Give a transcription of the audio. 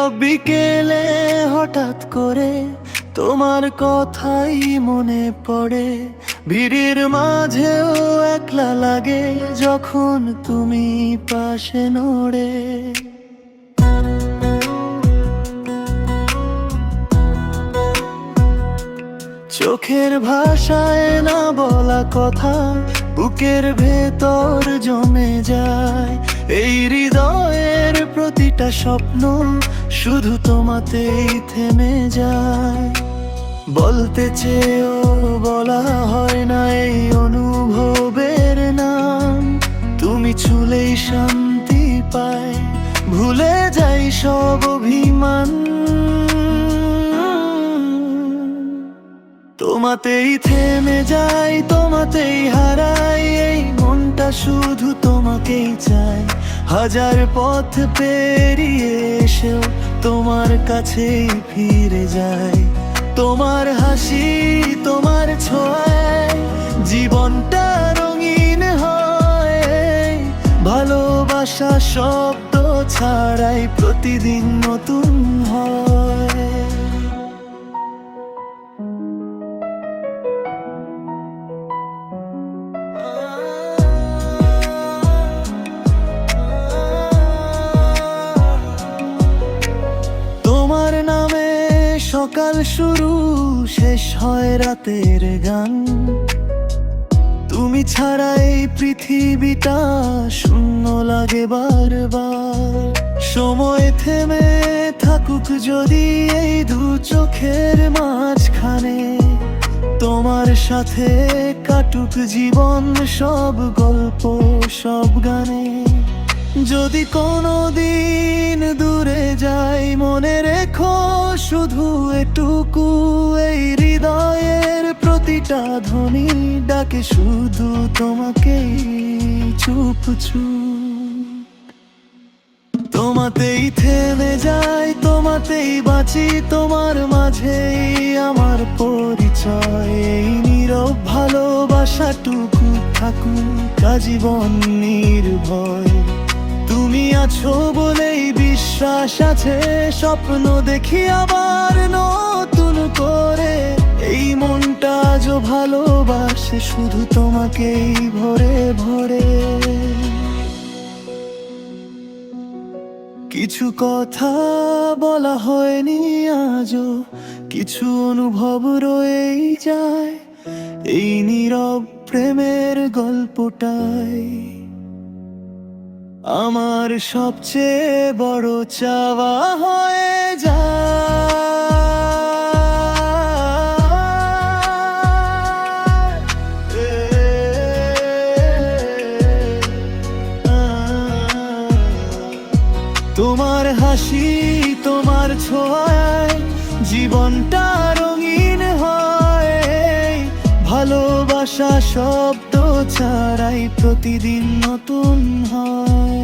নীরব বিকেলে হঠাৎ করে তোমার কথাই মনে পড়ে। ভিড়ের মাঝেও একলা লাগে যখন তুমি পাশে নড়ে। চোখের ভাষায় না বলা কথা বুকের ভেতর জমে যায়। এই হৃদয়ের প্রতিটা স্বপ্ন শুধু তোমাতেই থেমে যায়। বলতে চেয়েও বলা হয় না এই অনুভবের নাম। তুমি ছুলেই শান্তি পাই, ভুলে যাই সব অভিমান। তোমাতেই থেমে যাই, তোমাতেই হারাই, এই মনটা শুধু তোমাকেই চাই। হাজার পথ পেরিয়ে এসেও তোমার কাছেই ফিরে যাই। তোমার হাসি, তোমার ছোঁয়ায় জীবনটা রঙিন হয়। ভালোবাসা শব্দ ছাড়াই প্রতিদিন নতুন হয়। তোমার নামে সকাল শুরু, শেষ হয় রাতের গান। তুমি ছাড়া এই পৃথিবীটা শূন্য লাগে বারবার। সময় থেমে থাকুক যদি এই দু চোখের মাঝখানে, তোমার সাথে কাটুক জীবন সব গল্প সব গানে। যদি কোনো দিন দূরে যাই মনে রেখো শুধু এটুকু, এই হৃদয়ের প্রতিটা ধ্বনি ডাকে শুধু তোমাকেই চুপ চুপ। তোমাতেই থেমে যাই, তোমাতেই বাঁচি, তোমার মাঝেই আমার পরিচয়। এই নীরব ভালোবাসাটুকু থাকুক আজীবন নির্ভয়। তুমি আছো বলেই বিশ্বাস আছে, স্বপ্ন দেখি আবার নতুন করে। এই মনটা আজও ভালোবাসে শুধু তোমাকেই ভরে ভরে। কিছু কথা বলা হয়নি আজও, কিছু অনুভব রয়েই যায় এই নীরব প্রেমের গল্পটাই। আমার সবচেয়ে বড় চাওয়া হয়ে তোমার হাসি, তোমার ছোঁয়ায় জীবনটা রঙিন হয়। ভালোবাসা শব্দ ছাড়াই প্রতিদিন নতুন হয়।